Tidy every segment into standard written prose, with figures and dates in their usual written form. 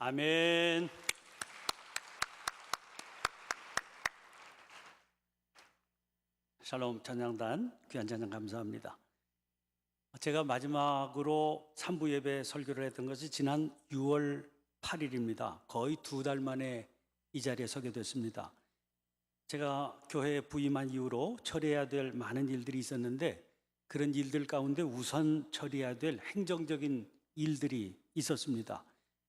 아멘. 샬롬 찬양단 귀한 찬양 감사합니다. 제가 마지막으로 3부 예배 설교를 했던 것이 지난 6월 8일입니다. 거의 2달 만에 이 자리에 서게 됐습니다. 제가 교회에 부임한 이후로 처리해야 될 많은 일들이 있었는데 그런 일들 가운데 우선 처리해야 될 행정적인 일들이 있었습니다.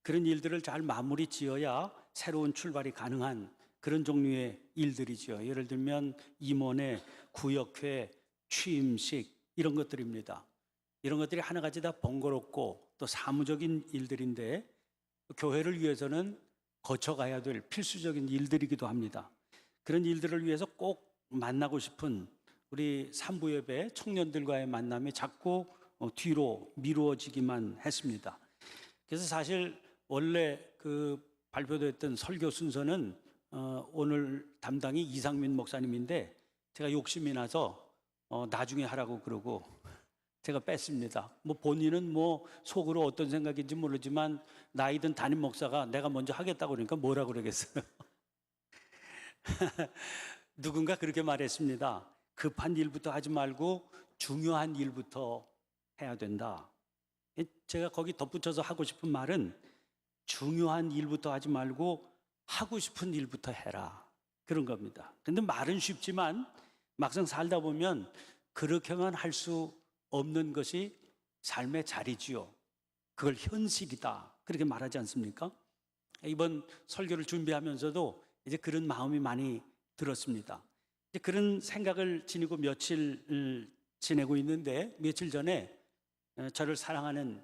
그런 일들을 잘 마무리 지어야 새로운 출발이 가능한 그런 종류의 일들이죠. 예를 들면 임원회, 구역회, 취임식 이런 것들입니다. 이런 것들이 하나같이 다 번거롭고 또 사무적인 일들인데 교회를 위해서는 거쳐가야 될 필수적인 일들이기도 합니다. 그런 일들을 위해서 꼭 만나고 싶은 우리 3부 예배 청년들과의 만남이 자꾸 뒤로 미루어지기만 했습니다. 그래서 사실 원래 발표됐던 설교 순서는 오늘 담당이 이상민 목사님인데 제가 욕심이 나서 나중에 하라고 그러고 제가 뺐습니다. 본인은 속으로 어떤 생각인지 모르지만 나이든 담임 목사가 내가 먼저 하겠다고 그러니까 뭐라 그러겠어요. 누군가 그렇게 말했습니다. 급한 일부터 하지 말고 중요한 일부터 해야 된다. 제가 거기 덧붙여서 하고 싶은 말은 중요한 일부터 하지 말고 하고 싶은 일부터 해라, 그런 겁니다. 근데 말은 쉽지만 막상 살다 보면 그렇게만 할 수 없는 것이 삶의 자리지요. 그걸 현실이다, 그렇게 말하지 않습니까? 이번 설교를 준비하면서도 이제 그런 마음이 많이 들었습니다. 이제 그런 생각을 지니고 며칠 지내고 있는데 며칠 전에 저를 사랑하는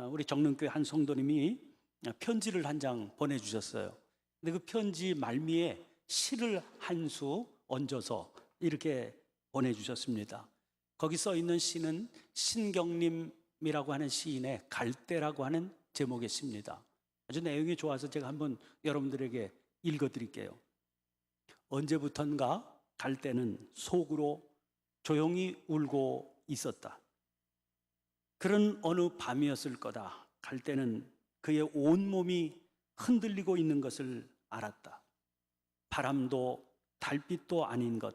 우리 정릉교회 한 성도님이 편지를 한 장 보내주셨어요. 근데 그 편지 말미에 시를 한 수 얹어서 이렇게 보내주셨습니다. 거기 써 있는 시는 신경림이라고 하는 시인의 갈대라고 하는 제목의 시입니다. 아주 내용이 좋아서 제가 한번 여러분들에게 읽어드릴게요. 언제부턴가 갈대는 속으로 조용히 울고 있었다. 그런 어느 밤이었을 거다. 갈대는 그의 온몸이 흔들리고 있는 것을 알았다. 바람도 달빛도 아닌 것.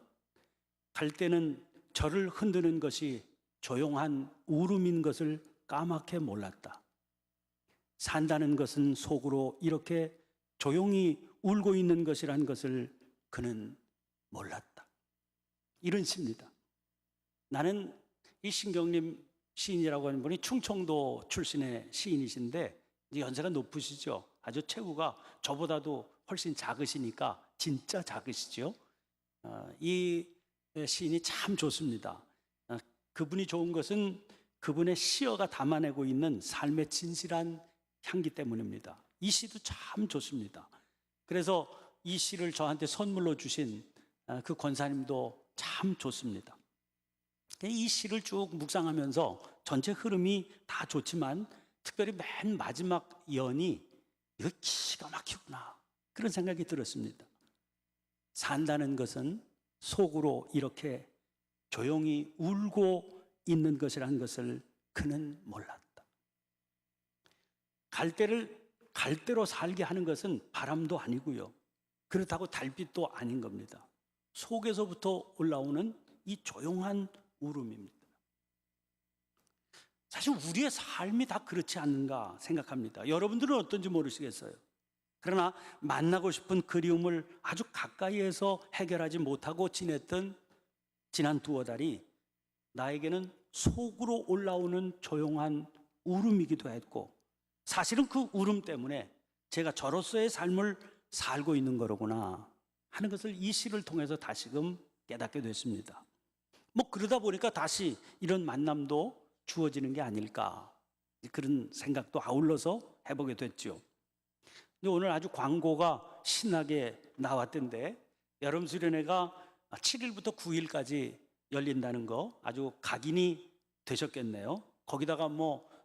갈대는 저를 흔드는 것이 조용한 울음인 것을 까맣게 몰랐다. 산다는 것은 속으로 이렇게 조용히 울고 있는 것이란 것을 그는 몰랐다. 이런 시입니다. 나는 이 신경림 시인이라고 하는 분이 충청도 출신의 시인이신데 연세가 높으시죠. 아주 체구가 저보다도 훨씬 작으시니까 진짜 작으시죠. 이 시인이 참 좋습니다. 그분이 좋은 것은 그분의 시어가 담아내고 있는 삶의 진실한 향기 때문입니다. 이 시도 참 좋습니다. 그래서 이 시를 저한테 선물로 주신 그 권사님도 참 좋습니다. 이 시를 쭉 묵상하면서 전체 흐름이 다 좋지만 특별히 맨 마지막 연이 이거 기가 막히구나, 그런 생각이 들었습니다. 산다는 것은 속으로 이렇게 조용히 울고 있는 것이라는 것을 그는 몰랐다. 갈대를 갈대로 살게 하는 것은 바람도 아니고요, 그렇다고 달빛도 아닌 겁니다. 속에서부터 올라오는 이 조용한 울음입니다. 사실 우리의 삶이 다 그렇지 않는가 생각합니다. 여러분들은 어떤지 모르시겠어요. 그러나 만나고 싶은 그리움을 아주 가까이에서 해결하지 못하고 지냈던 지난 2달이 나에게는 속으로 올라오는 조용한 울음이기도 했고, 사실은 그 울음 때문에 제가 저로서의 삶을 살고 있는 거로구나 하는 것을 이 시를 통해서 다시금 깨닫게 됐습니다. 그러다 보니까 다시 이런 만남도 주어지는 게 아닐까, 그런 생각도 아울러서 해보게 됐죠. 근데 오늘 아주 광고가 신나게 나왔던데 여름 수련회가 7일부터 9일까지 열린다는 거 아주 각인이 되셨겠네요. 거기다가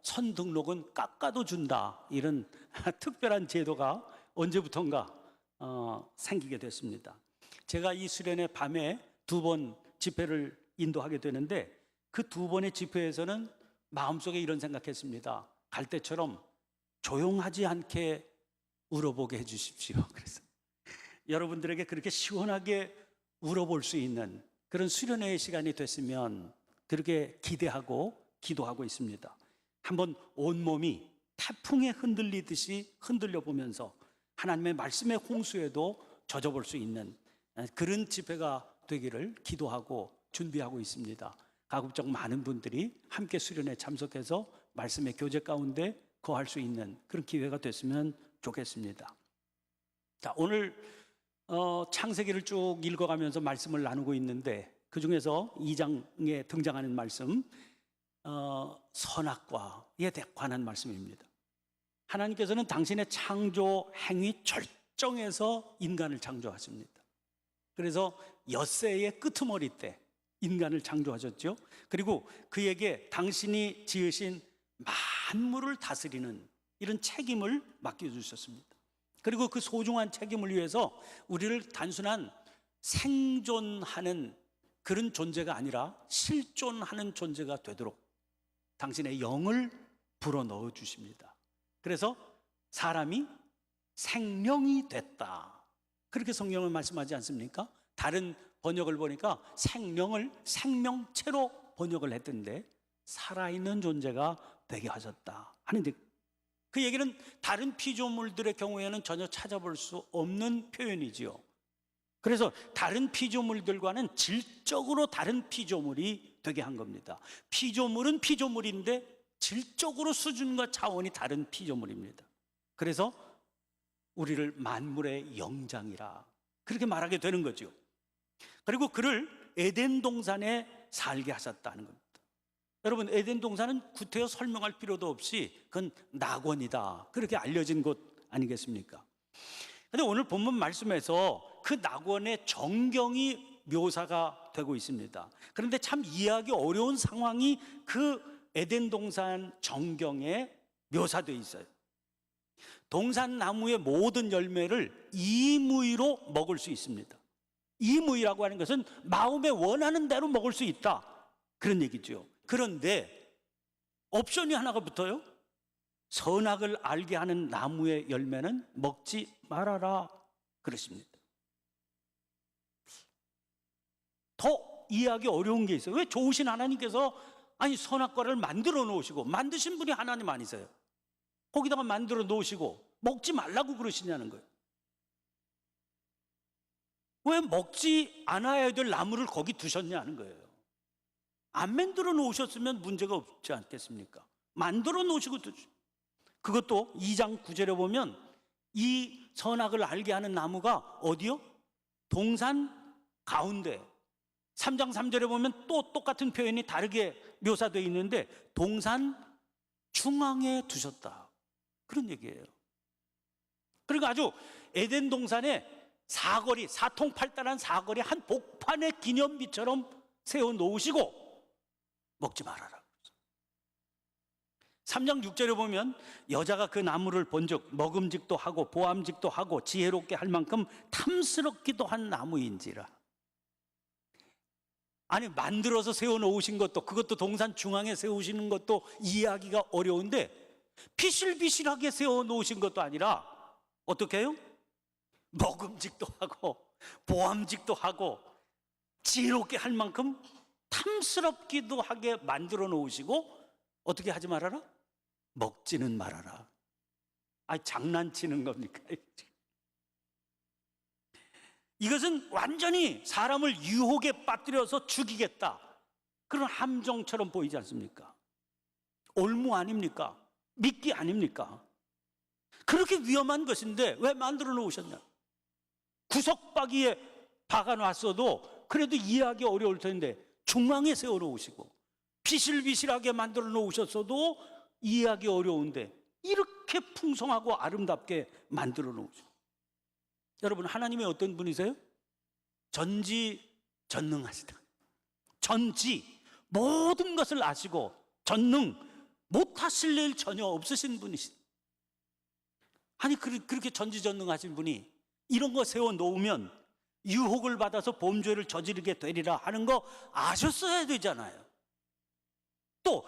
선 등록은 깎아도 준다, 이런 특별한 제도가 언제부턴가 생기게 됐습니다. 제가 이 수련회 밤에 2번 집회를 인도하게 되는데 그 2번의 집회에서는 마음속에 이런 생각했습니다. 갈대처럼 조용하지 않게 울어보게 해주십시오. 그래서 여러분들에게 그렇게 시원하게 울어볼 수 있는 그런 수련회의 시간이 됐으면 그렇게 기대하고 기도하고 있습니다. 한번 온몸이 태풍에 흔들리듯이 흔들려 보면서 하나님의 말씀의 홍수에도 젖어볼 수 있는 그런 집회가 되기를 기도하고 준비하고 있습니다. 가급적 많은 분들이 함께 수련회에 참석해서 말씀의 교제 가운데 거할 수 있는 그런 기회가 됐으면 좋겠습니다. 자, 오늘 창세기를 쭉 읽어가면서 말씀을 나누고 있는데 그 중에서 2장에 등장하는 말씀 선악과에 관한 말씀입니다. 하나님께서는 당신의 창조 행위 절정에서 인간을 창조하십니다. 그래서 엿새의 끄트머리 때 인간을 창조하셨죠. 그리고 그에게 당신이 지으신 만물을 다스리는 이런 책임을 맡겨주셨습니다. 그리고 그 소중한 책임을 위해서 우리를 단순한 생존하는 그런 존재가 아니라 실존하는 존재가 되도록 당신의 영을 불어넣어 주십니다. 그래서 사람이 생명이 됐다, 그렇게 성경은 말씀하지 않습니까? 다른 번역을 보니까 생명을 생명체로 번역을 했던데 살아있는 존재가 되게 하셨다 하는데, 그 얘기는 다른 피조물들의 경우에는 전혀 찾아볼 수 없는 표현이지요. 그래서 다른 피조물들과는 질적으로 다른 피조물이 되게 한 겁니다. 피조물은 피조물인데 질적으로 수준과 차원이 다른 피조물입니다. 그래서 우리를 만물의 영장이라 그렇게 말하게 되는 거죠. 그리고 그를 에덴 동산에 살게 하셨다는 겁니다. 여러분, 에덴 동산은 구태여 설명할 필요도 없이 그건 낙원이다, 그렇게 알려진 곳 아니겠습니까? 그런데 오늘 본문 말씀에서 그 낙원의 정경이 묘사가 되고 있습니다. 그런데 참 이해하기 어려운 상황이 그 에덴 동산 정경에 묘사되어 있어요. 동산 나무의 모든 열매를 이무이로 먹을 수 있습니다. 이무이라고 하는 것은 마음에 원하는 대로 먹을 수 있다, 그런 얘기죠. 그런데 옵션이 하나가 붙어요. 선악을 알게 하는 나무의 열매는 먹지 말아라, 그러십니다. 더 이해하기 어려운 게 있어요. 왜 좋으신 하나님께서 선악과를 만들어 놓으시고, 만드신 분이 하나님 아니세요? 거기다가 만들어 놓으시고 먹지 말라고 그러시냐는 거예요. 왜 먹지 않아야 될 나무를 거기 두셨냐는 거예요. 안 만들어 놓으셨으면 문제가 없지 않겠습니까? 만들어 놓으시고 그것도 2장 9절에 보면 이 선악을 알게 하는 나무가 어디요? 동산 가운데. 3장 3절에 보면 또 똑같은 표현이 다르게 묘사되어 있는데 동산 중앙에 두셨다, 그런 얘기예요. 그리고 아주 에덴 동산에 사거리, 사통팔달한 사거리 한 복판의 기념비처럼 세워놓으시고 먹지 말아라. 3장 6절에 보면 여자가 그 나무를 본즉 먹음직도 하고 보암직도 하고 지혜롭게 할 만큼 탐스럽기도 한 나무인지라. 만들어서 세워놓으신 것도, 그것도 동산 중앙에 세우시는 것도 이해하기가 어려운데 비실비실하게 세워놓으신 것도 아니라 어떻게 해요? 먹음직도 하고 보암직도 하고 지혜롭게 할 만큼 탐스럽기도 하게 만들어 놓으시고 어떻게 하지 말아라? 먹지는 말아라. 장난치는 겁니까? 이것은 완전히 사람을 유혹에 빠뜨려서 죽이겠다, 그런 함정처럼 보이지 않습니까? 올무 아닙니까? 미끼 아닙니까? 그렇게 위험한 것인데 왜 만들어 놓으셨냐? 구석바기에 박아놨어도 그래도 이해하기 어려울 텐데 중앙에 세워 놓으시고 비실비실하게 만들어 놓으셨어도 이해하기 어려운데 이렇게 풍성하고 아름답게 만들어 놓으시고. 여러분, 하나님이 어떤 분이세요? 전지전능하시다. 전지, 모든 것을 아시고 전능, 못하실 일 전혀 없으신 분이시다. 그렇게 전지전능하신 분이 이런 거 세워놓으면 유혹을 받아서 범죄를 저지르게 되리라 하는 거 아셨어야 되잖아요. 또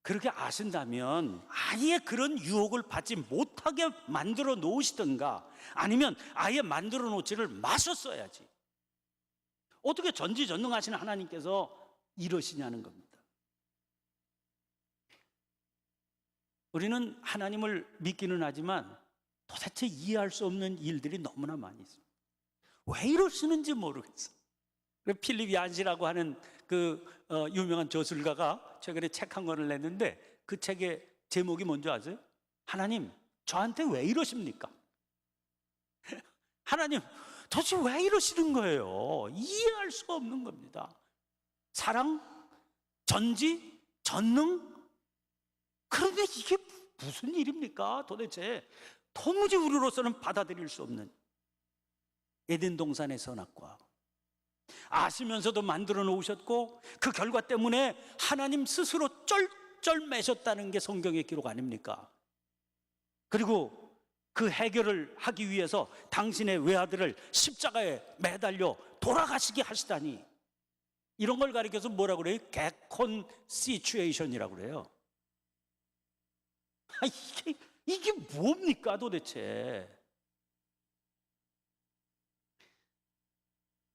그렇게 아신다면 아예 그런 유혹을 받지 못하게 만들어 놓으시든가, 아니면 아예 만들어 놓지를 마셨어야지. 어떻게 전지전능하신 하나님께서 이러시냐는 겁니다. 우리는 하나님을 믿기는 하지만 도대체 이해할 수 없는 일들이 너무나 많이 있습니다. 왜 이러시는지 모르겠어요. 필립 얀시라고 하는 유명한 저술가가 최근에 책 한 권을 냈는데, 그 책의 제목이 뭔지 아세요? 하나님, 저한테 왜 이러십니까? 하나님, 도대체 왜 이러시는 거예요? 이해할 수가 없는 겁니다. 사랑, 전지, 전능? 그런데 이게 무슨 일입니까? 도대체 도무지 우리로서는 받아들일 수 없는 에덴 동산의 선악과, 아시면서도 만들어 놓으셨고 그 결과 때문에 하나님 스스로 쩔쩔매셨다는 게 성경의 기록 아닙니까? 그리고 그 해결을 하기 위해서 당신의 외아들을 십자가에 매달려 돌아가시게 하시다니, 이런 걸 가리켜서 뭐라고 그래요? 개콘 시츄에이션이라고 그래요. 이게 뭡니까 도대체?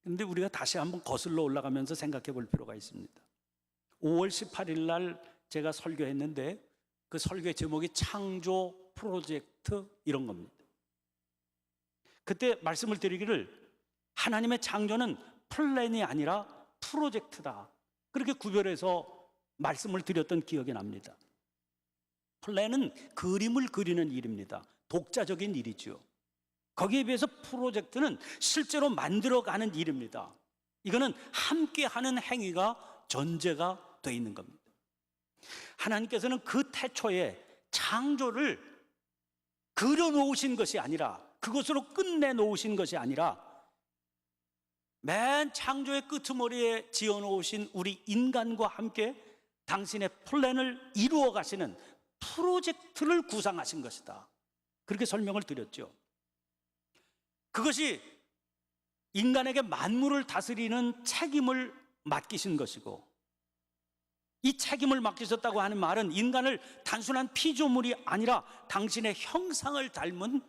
근데 우리가 다시 한번 거슬러 올라가면서 생각해 볼 필요가 있습니다. 5월 18일 날 제가 설교했는데, 그 설교의 제목이 창조 프로젝트 이런 겁니다. 그때 말씀을 드리기를, 하나님의 창조는 플랜이 아니라 프로젝트다, 그렇게 구별해서 말씀을 드렸던 기억이 납니다. 플랜은 그림을 그리는 일입니다. 독자적인 일이죠. 거기에 비해서 프로젝트는 실제로 만들어가는 일입니다. 이거는 함께하는 행위가 전제가 되어 있는 겁니다. 하나님께서는 그 태초에 창조를 그려놓으신 것이 아니라, 그것으로 끝내놓으신 것이 아니라, 맨 창조의 끄트머리에 지어놓으신 우리 인간과 함께 당신의 플랜을 이루어 가시는 프로젝트를 구상하신 것이다, 그렇게 설명을 드렸죠. 그것이 인간에게 만물을 다스리는 책임을 맡기신 것이고, 이 책임을 맡기셨다고 하는 말은 인간을 단순한 피조물이 아니라 당신의 형상을 닮은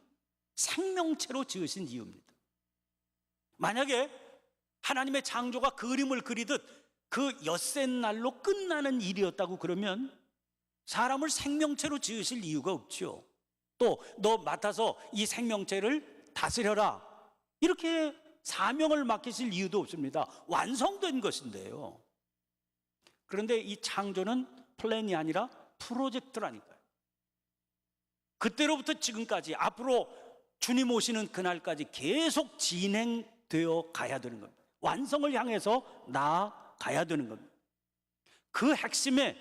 생명체로 지으신 이유입니다. 만약에 하나님의 창조가 그림을 그리듯 그 엿새 날로 끝나는 일이었다고 그러면 사람을 생명체로 지으실 이유가 없죠. 또 너 맡아서 이 생명체를 다스려라, 이렇게 사명을 맡기실 이유도 없습니다. 완성된 것인데요. 그런데 이 창조는 플랜이 아니라 프로젝트라니까요. 그때로부터 지금까지, 앞으로 주님 오시는 그날까지 계속 진행되어 가야 되는 겁니다. 완성을 향해서 나아가야 되는 겁니다. 그 핵심에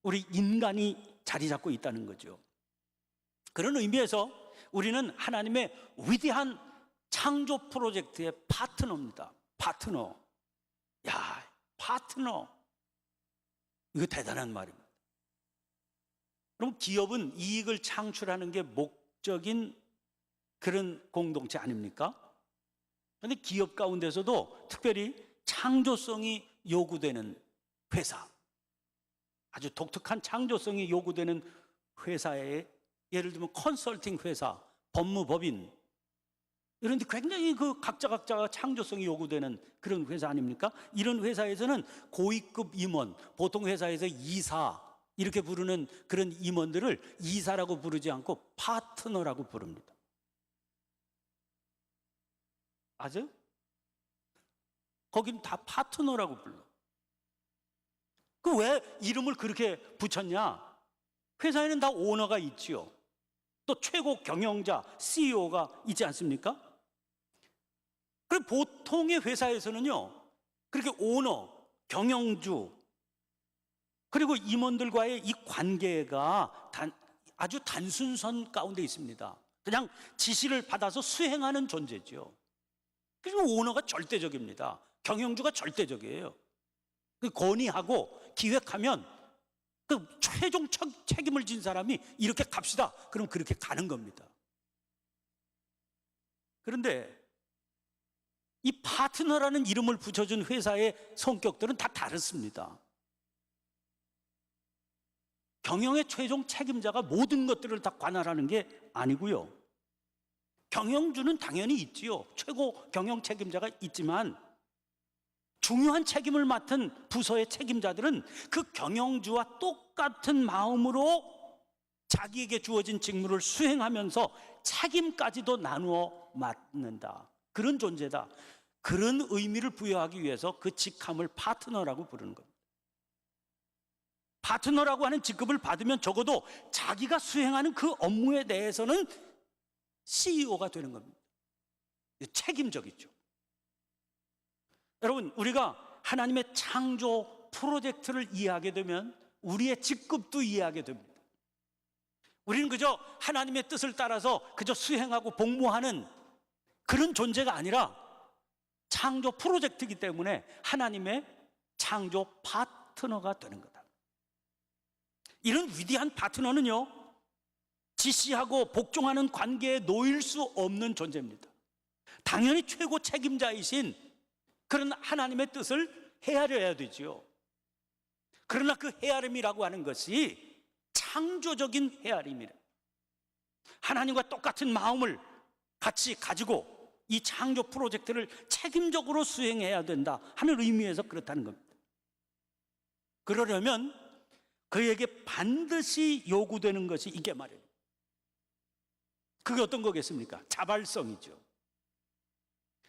우리 인간이 자리 잡고 있다는 거죠. 그런 의미에서 우리는 하나님의 위대한 창조 프로젝트의 파트너입니다. 파트너. 파트너. 이거 대단한 말입니다. 그럼 기업은 이익을 창출하는 게 목적인 그런 공동체 아닙니까? 그런데 기업 가운데서도 특별히 창조성이 요구되는 회사, 아주 독특한 창조성이 요구되는 회사에, 예를 들면 컨설팅 회사, 법무법인, 이런 데 굉장히 각자가 창조성이 요구되는 그런 회사 아닙니까? 이런 회사에서는 고위급 임원, 보통 회사에서 이사 이렇게 부르는 그런 임원들을 이사라고 부르지 않고 파트너라고 부릅니다. 아세요? 거긴 다 파트너라고 불러. 그 왜 이름을 그렇게 붙였냐? 회사에는 다 오너가 있지요. 또 최고 경영자, CEO가 있지 않습니까? 그리고 보통의 회사에서는요, 그렇게 오너, 경영주, 그리고 임원들과의 이 관계가 아주 단순선 가운데 있습니다. 그냥 지시를 받아서 수행하는 존재죠. 그리고 오너가 절대적입니다. 경영주가 절대적이에요. 건의하고 기획하면 그 최종 책임을 진 사람이 이렇게 갑시다, 그럼 그렇게 가는 겁니다. 그런데 이 파트너라는 이름을 붙여준 회사의 성격들은 다 다릅니다. 경영의 최종 책임자가 모든 것들을 다 관할하는 게 아니고요. 경영주는 당연히 있지요. 최고 경영 책임자가 있지만 중요한 책임을 맡은 부서의 책임자들은 그 경영주와 똑같은 마음으로 자기에게 주어진 직무를 수행하면서 책임까지도 나누어 맡는다. 그런 존재다. 그런 의미를 부여하기 위해서 그 직함을 파트너라고 부르는 겁니다. 파트너라고 하는 직급을 받으면 적어도 자기가 수행하는 그 업무에 대해서는 CEO가 되는 겁니다. 책임적이죠. 여러분, 우리가 하나님의 창조 프로젝트를 이해하게 되면 우리의 직급도 이해하게 됩니다. 우리는 그저 하나님의 뜻을 따라서 그저 수행하고 복무하는 그런 존재가 아니라 창조 프로젝트이기 때문에 하나님의 창조 파트너가 되는 거다. 이런 위대한 파트너는요, 지시하고 복종하는 관계에 놓일 수 없는 존재입니다. 당연히 최고 책임자이신 그런 하나님의 뜻을 헤아려야 되지요. 그러나 그 헤아림이라고 하는 것이 창조적인 헤아림이래. 하나님과 똑같은 마음을 같이 가지고 이 창조 프로젝트를 책임적으로 수행해야 된다 하는 의미에서 그렇다는 겁니다. 그러려면 그에게 반드시 요구되는 것이 이게 말이에요. 그게 어떤 거겠습니까? 자발성이죠.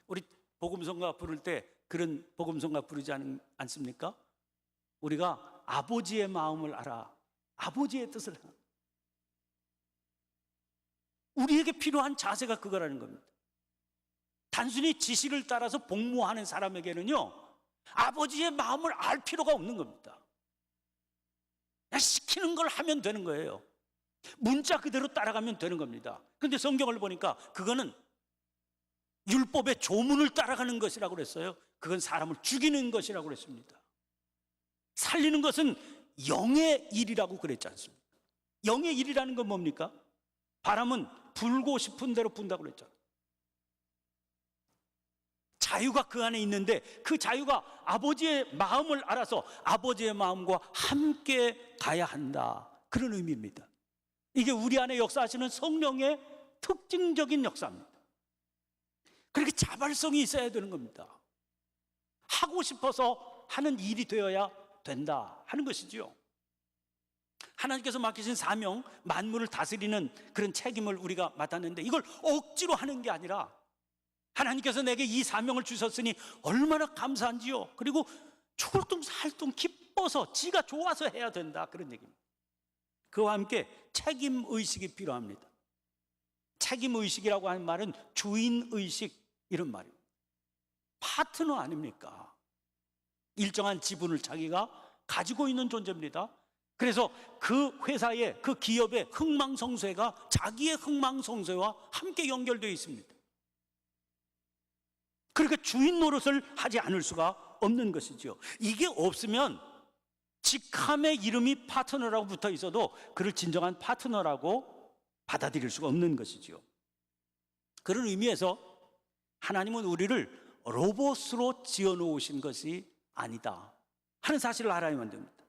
우리 복음성가 부를 때 그런 복음성가 부르지 않습니까? 우리가 아버지의 마음을 알아, 아버지의 뜻을 알아. 우리에게 필요한 자세가 그거라는 겁니다. 단순히 지시를 따라서 복무하는 사람에게는요, 아버지의 마음을 알 필요가 없는 겁니다. 그냥 시키는 걸 하면 되는 거예요. 문자 그대로 따라가면 되는 겁니다. 그런데 성경을 보니까 그거는 율법의 조문을 따라가는 것이라고 그랬어요. 그건 사람을 죽이는 것이라고 그랬습니다. 살리는 것은 영의 일이라고 그랬지 않습니까? 영의 일이라는 건 뭡니까? 바람은 불고 싶은 대로 분다고 그랬잖아요. 자유가 그 안에 있는데 그 자유가 아버지의 마음을 알아서 아버지의 마음과 함께 가야 한다, 그런 의미입니다. 이게 우리 안에 역사하시는 성령의 특징적인 역사입니다. 그렇게 자발성이 있어야 되는 겁니다. 하고 싶어서 하는 일이 되어야 된다 하는 것이지요. 하나님께서 맡기신 사명, 만물을 다스리는 그런 책임을 우리가 맡았는데 이걸 억지로 하는 게 아니라 하나님께서 내게 이 사명을 주셨으니 얼마나 감사한지요. 그리고 죽을 둥 살 둥 기뻐서 지가 좋아서 해야 된다, 그런 얘기입니다. 그와 함께 책임의식이 필요합니다. 책임의식이라고 하는 말은 주인의식, 이런 말입니다. 파트너 아닙니까? 일정한 지분을 자기가 가지고 있는 존재입니다. 그래서 그 회사의, 그 기업의 흥망성쇠가 자기의 흥망성쇠와 함께 연결되어 있습니다. 그러니까 주인 노릇을 하지 않을 수가 없는 것이죠. 이게 없으면 직함의 이름이 파트너라고 붙어 있어도 그를 진정한 파트너라고 받아들일 수가 없는 것이죠. 그런 의미에서 하나님은 우리를 로봇으로 지어놓으신 것이 아니다 하는 사실을 알아야만 됩니다.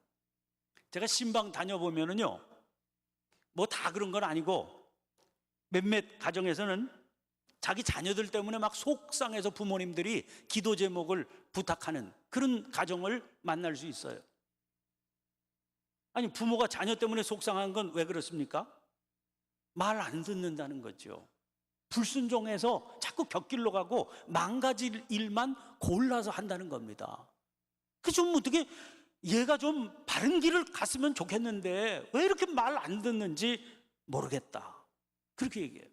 제가 신방 다녀보면은요, 뭐 다 그런 건 아니고 몇몇 가정에서는 자기 자녀들 때문에 막 속상해서 부모님들이 기도 제목을 부탁하는 그런 가정을 만날 수 있어요. 아니, 부모가 자녀 때문에 속상한 건 왜 그렇습니까? 말 안 듣는다는 거죠. 불순종해서 자꾸 곁길로 가고 망가질 일만 골라서 한다는 겁니다. 그 좀 어떻게 얘가 좀 바른 길을 갔으면 좋겠는데 왜 이렇게 말 안 듣는지 모르겠다, 그렇게 얘기해요.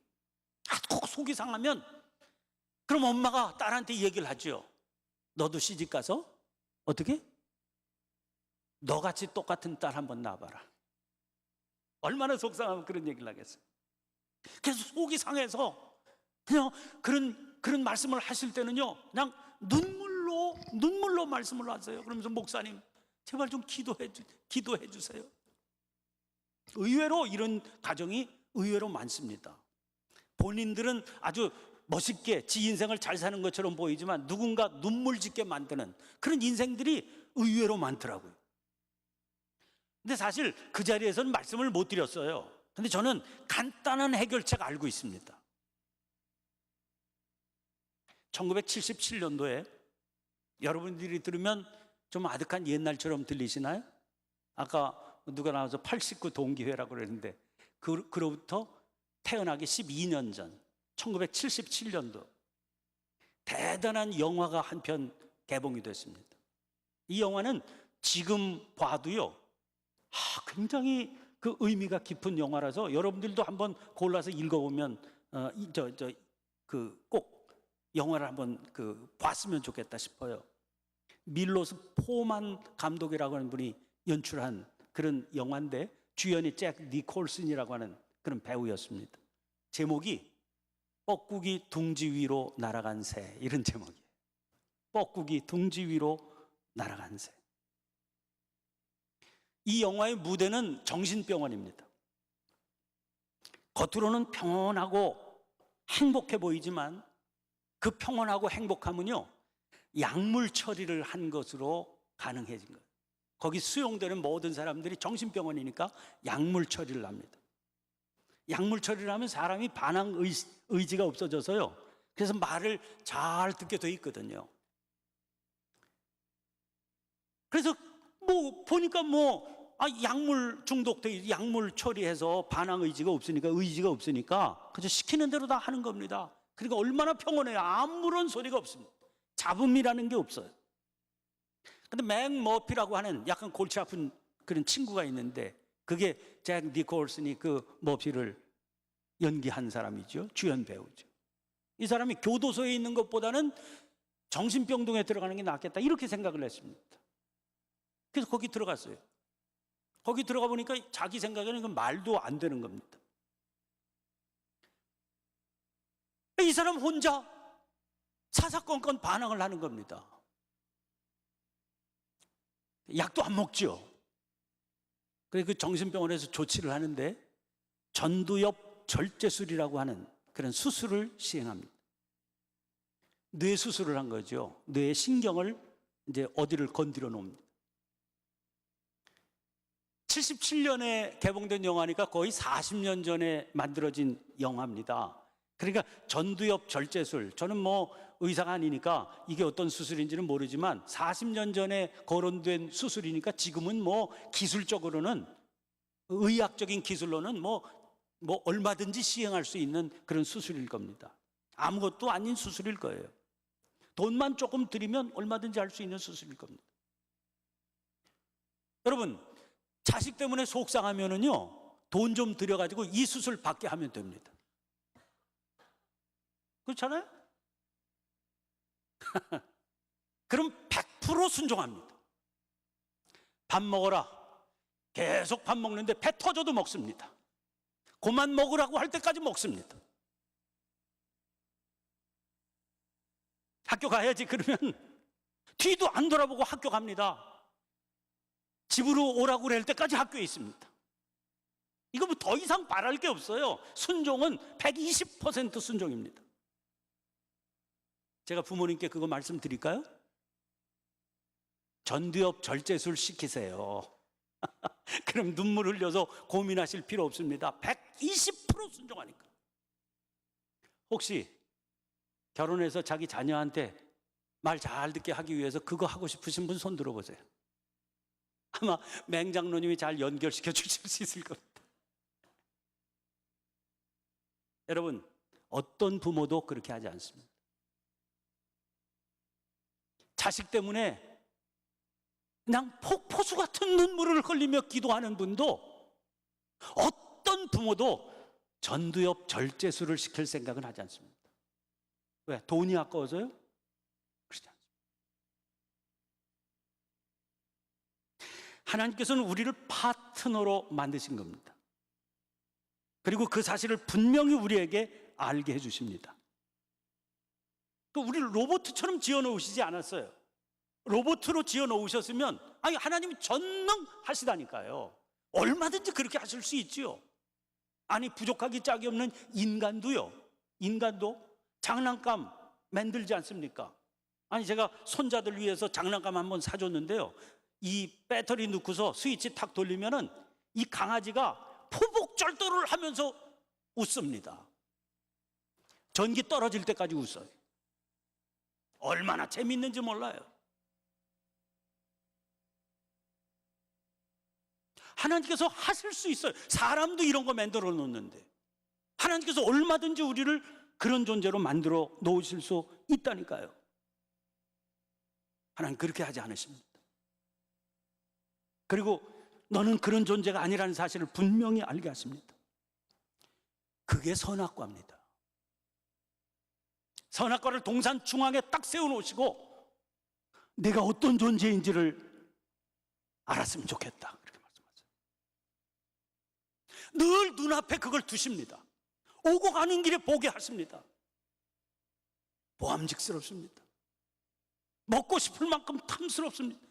꼭 속이 상하면 그럼 엄마가 딸한테 얘기를 하죠. 너도 시집 가서 어떻게? 너같이 똑같은 딸 한번 낳아봐라. 얼마나 속상하면 그런 얘기를 하겠어요. 그래서 속이 상해서 그냥 그런 말씀을 하실 때는요, 그냥 눈물로 말씀을 하세요. 그러면서 목사님 제발 좀 기도해 주세요. 의외로 이런 가정이 의외로 많습니다. 본인들은 아주 멋있게 지 인생을 잘 사는 것처럼 보이지만 누군가 눈물 짓게 만드는 그런 인생들이 의외로 많더라고요. 근데 사실 그 자리에서는 말씀을 못 드렸어요. 근데 저는 간단한 해결책 알고 있습니다. 1977년도에 여러분들이 들으면 좀 아득한 옛날처럼 들리시나요? 아까 누가 나와서 89 동기회라고 그랬는데 그로부터 태어나기 12년 전 1977년도 대단한 영화가 한 편 개봉이 됐습니다. 이 영화는 지금 봐도요, 굉장히 그 의미가 깊은 영화라서 여러분들도 한번 골라서 읽어보면 꼭 영화를 한번 봤으면 좋겠다 싶어요. 밀로스 포만 감독이라고 하는 분이 연출한 그런 영화인데 주연이 잭 니콜슨이라고 하는 그런 배우였습니다. 제목이 뻐꾸기 둥지 위로 날아간 새, 이런 제목이에요. 뻐꾸기 둥지 위로 날아간 새. 이 영화의 무대는 정신병원입니다. 겉으로는 평온하고 행복해 보이지만 그 평온하고 행복함은요, 약물 처리를 한 것으로 가능해진 거예요. 거기 수용되는 모든 사람들이 정신병원이니까 약물 처리를 합니다. 약물 처리를 하면 사람이 반항 의지가 없어져서요, 그래서 말을 잘 듣게 돼 있거든요. 그래서 보니까 약물 중독돼, 약물 처리해서 반항 의지가 없으니까 그저 시키는 대로 다 하는 겁니다. 그러니까 얼마나 평온해요. 아무런 소리가 없습니다. 잡음이라는 게 없어요. 근데 맥 머피라고 하는 약간 골치 아픈 그런 친구가 있는데, 그게 잭 니콜슨이 그 머피를 연기한 사람이죠. 주연 배우죠. 이 사람이 교도소에 있는 것보다는 정신병동에 들어가는 게 낫겠다, 이렇게 생각을 했습니다. 그래서 거기 들어갔어요. 거기 들어가 보니까 자기 생각에는 말도 안 되는 겁니다. 이 사람 혼자 사사건건 반항을 하는 겁니다. 약도 안 먹죠. 그래서 그 정신병원에서 조치를 하는데 전두엽 절제술이라고 하는 그런 수술을 시행합니다. 뇌 수술을 한 거죠. 뇌의 신경을 이제 어디를 건드려 놓습니다. 77년에 개봉된 영화니까 거의 40년 전에 만들어진 영화입니다. 그러니까 전두엽 절제술, 저는 의사가 아니니까 이게 어떤 수술인지는 모르지만 40년 전에 거론된 수술이니까 지금은 기술적으로는, 의학적인 기술로는 얼마든지 시행할 수 있는 그런 수술일 겁니다. 아무것도 아닌 수술일 거예요. 돈만 조금 들이면 얼마든지 할 수 있는 수술일 겁니다. 여러분, 자식 때문에 속상하면은요, 돈 좀 들여가지고 이 수술 받게 하면 됩니다. 그렇잖아요? 그럼 100% 순종합니다. 밥 먹어라. 계속 밥 먹는데 배 터져도 먹습니다. 그만 먹으라고 할 때까지 먹습니다. 학교 가야지 그러면 뒤도 안 돌아보고 학교 갑니다. 집으로 오라고 그럴 때까지 학교에 있습니다. 이거 더 이상 바랄 게 없어요. 순종은 120% 순종입니다. 제가 부모님께 그거 말씀드릴까요? 전두엽 절제술 시키세요. 그럼 눈물 흘려서 고민하실 필요 없습니다. 120% 순종하니까. 혹시 결혼해서 자기 자녀한테 말 잘 듣게 하기 위해서 그거 하고 싶으신 분 손 들어보세요. 아마 맹장로님이 잘 연결시켜 주실 수 있을 겁니다. 여러분, 어떤 부모도 그렇게 하지 않습니다. 자식 때문에 그냥 폭포수 같은 눈물을 흘리며 기도하는 분도, 어떤 부모도 전두엽 절제술을 시킬 생각은 하지 않습니다. 왜? 돈이 아까워서요? 그렇지 않습니다. 하나님께서는 우리를 파트너로 만드신 겁니다. 그리고 그 사실을 분명히 우리에게 알게 해주십니다. 우리를 로봇처럼 지어놓으시지 않았어요. 로봇으로 지어놓으셨으면 하나님이 전능하시다니까요. 얼마든지 그렇게 하실 수 있지요. 부족하기 짝이 없는 인간도 장난감 만들지 않습니까? 제가 손자들 위해서 장난감 한번 사줬는데요, 이 배터리 넣고서 스위치 탁 돌리면은 이 강아지가 포복절도를 하면서 웃습니다. 전기 떨어질 때까지 웃어요. 얼마나 재밌는지 몰라요. 하나님께서 하실 수 있어요. 사람도 이런 거 만들어 놓는데 하나님께서 얼마든지 우리를 그런 존재로 만들어 놓으실 수 있다니까요. 하나님 그렇게 하지 않으십니다. 그리고 너는 그런 존재가 아니라는 사실을 분명히 알게 하십니다. 그게 선악과입니다. 선악과를 동산 중앙에 딱 세워놓으시고 내가 어떤 존재인지를 알았으면 좋겠다, 그렇게 말씀하세요. 늘 눈앞에 그걸 두십니다. 오고 가는 길에 보게 하십니다. 보암직스럽습니다. 먹고 싶을 만큼 탐스럽습니다.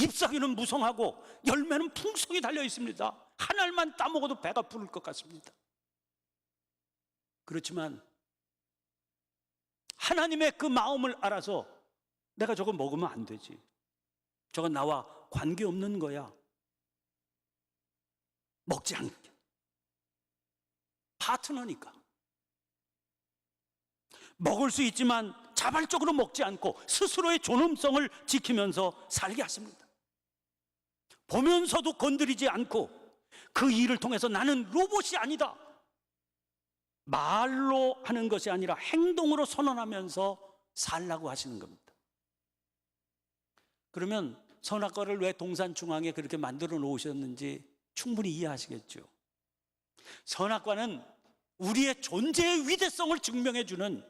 잎사귀는 무성하고 열매는 풍성히 달려 있습니다. 한 알만 따먹어도 배가 부를 것 같습니다. 그렇지만 하나님의 그 마음을 알아서 내가 저거 먹으면 안 되지, 저건 나와 관계없는 거야, 먹지 않게. 파트너니까 먹을 수 있지만 자발적으로 먹지 않고 스스로의 존엄성을 지키면서 살게 하십니다. 보면서도 건드리지 않고 그 일을 통해서 나는 로봇이 아니다, 말로 하는 것이 아니라 행동으로 선언하면서 살라고 하시는 겁니다. 그러면 선악과를 왜 동산 중앙에 그렇게 만들어 놓으셨는지 충분히 이해하시겠죠. 선악과는 우리의 존재의 위대성을 증명해 주는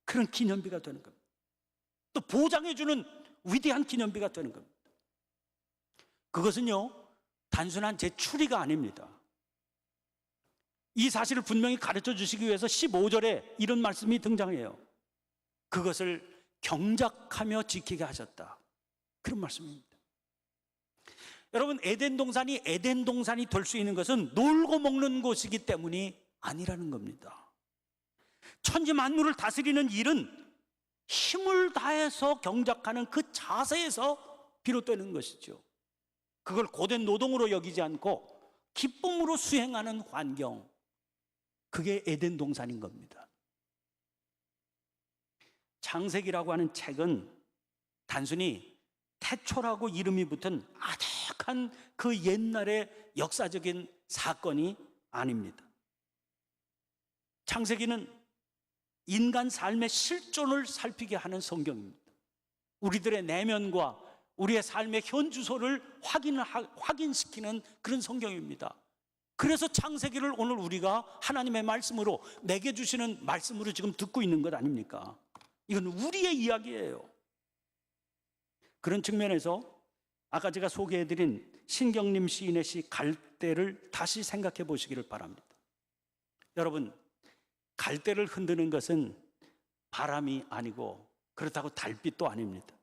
그런 기념비가 되는 겁니다. 또 보장해 주는 위대한 기념비가 되는 겁니다. 그것은요, 단순한 제 추리가 아닙니다. 이 사실을 분명히 가르쳐 주시기 위해서 15절에 이런 말씀이 등장해요. 그것을 경작하며 지키게 하셨다, 그런 말씀입니다. 여러분, 에덴 동산이 될 수 있는 것은 놀고 먹는 곳이기 때문이 아니라는 겁니다. 천지 만물을 다스리는 일은 힘을 다해서 경작하는 그 자세에서 비롯되는 것이죠. 그걸 고된 노동으로 여기지 않고 기쁨으로 수행하는 환경, 그게 에덴 동산인 겁니다. 창세기라고 하는 책은 단순히 태초라고 이름이 붙은 아득한 그 옛날의 역사적인 사건이 아닙니다. 창세기는 인간 삶의 실존을 살피게 하는 성경입니다. 우리들의 내면과 우리의 삶의 현주소를 확인시키는 그런 성경입니다. 그래서 창세기를 오늘 우리가 하나님의 말씀으로, 내게 주시는 말씀으로 지금 듣고 있는 것 아닙니까? 이건 우리의 이야기예요. 그런 측면에서 아까 제가 소개해드린 신경림 시인의 시 갈대를 다시 생각해 보시기를 바랍니다. 여러분, 갈대를 흔드는 것은 바람이 아니고 그렇다고 달빛도 아닙니다.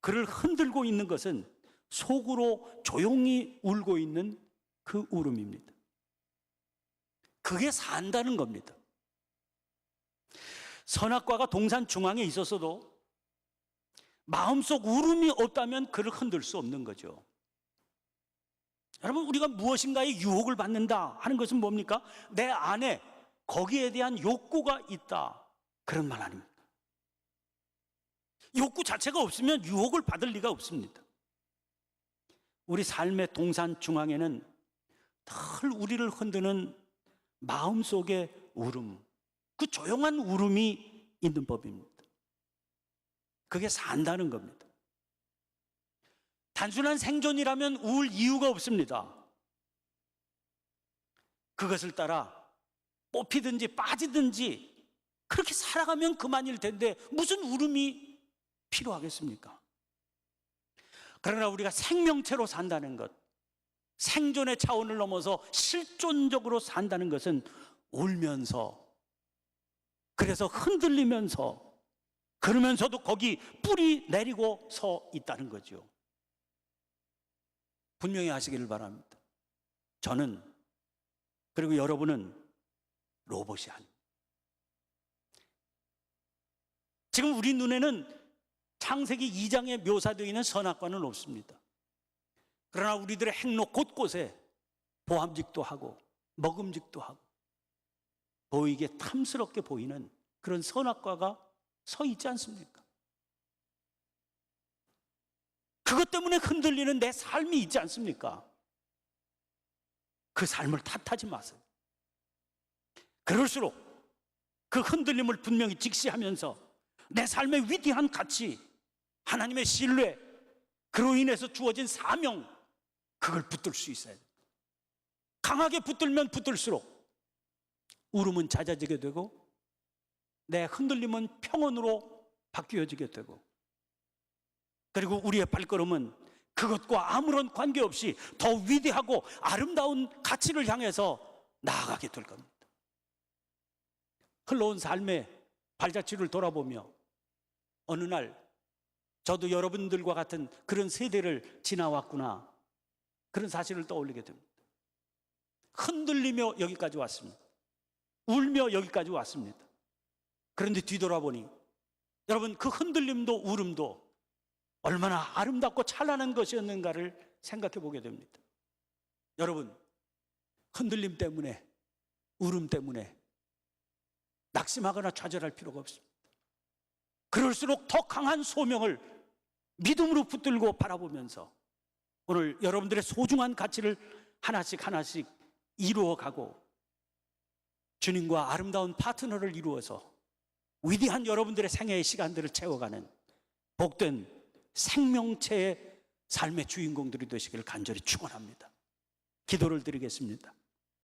그를 흔들고 있는 것은 속으로 조용히 울고 있는 그 울음입니다. 그게 산다는 겁니다. 선악과가 동산 중앙에 있었어도 마음속 울음이 없다면 그를 흔들 수 없는 거죠. 여러분, 우리가 무엇인가에 유혹을 받는다 하는 것은 뭡니까? 내 안에 거기에 대한 욕구가 있다, 그런 말 아닙니까? 욕구 자체가 없으면 유혹을 받을 리가 없습니다. 우리 삶의 동산 중앙에는 늘 우리를 흔드는 마음속의 울음, 그 조용한 울음이 있는 법입니다. 그게 산다는 겁니다. 단순한 생존이라면 울 이유가 없습니다. 그것을 따라 뽑히든지 빠지든지 그렇게 살아가면 그만일 텐데 무슨 울음이 필요하겠습니까? 그러나 우리가 생명체로 산다는 것, 생존의 차원을 넘어서 실존적으로 산다는 것은 울면서, 그래서 흔들리면서, 그러면서도 거기 뿌리 내리고 서 있다는 거죠. 분명히 아시기를 바랍니다. 저는, 그리고 여러분은 로봇이 아닙니다. 지금 우리 눈에는 창세기 2장에 묘사되어 있는 선악과는 없습니다. 그러나 우리들의 행로 곳곳에 보암직도 하고 먹음직도 하고 보이게 탐스럽게 보이는 그런 선악과가 서 있지 않습니까? 그것 때문에 흔들리는 내 삶이 있지 않습니까? 그 삶을 탓하지 마세요. 그럴수록 그 흔들림을 분명히 직시하면서 내 삶의 위대한 가치, 하나님의 신뢰, 그로 인해서 주어진 사명, 그걸 붙들 수 있어야 돼요. 강하게 붙들면 붙들수록 울음은 잦아지게 되고 내 흔들림은 평온으로 바뀌어지게 되고, 그리고 우리의 발걸음은 그것과 아무런 관계없이 더 위대하고 아름다운 가치를 향해서 나아가게 될 겁니다. 흘러온 삶의 발자취를 돌아보며 어느 날 저도 여러분들과 같은 그런 세대를 지나왔구나, 그런 사실을 떠올리게 됩니다. 흔들리며 여기까지 왔습니다. 울며 여기까지 왔습니다. 그런데 뒤돌아보니 여러분, 그 흔들림도 울음도 얼마나 아름답고 찬란한 것이었는가를 생각해 보게 됩니다. 여러분, 흔들림 때문에, 울음 때문에 낙심하거나 좌절할 필요가 없습니다. 그럴수록 더 강한 소명을 믿음으로 붙들고 바라보면서 오늘 여러분들의 소중한 가치를 하나씩 하나씩 이루어가고 주님과 아름다운 파트너를 이루어서 위대한 여러분들의 생애의 시간들을 채워가는 복된 생명체의 삶의 주인공들이 되시길 간절히 축원합니다. 기도를 드리겠습니다.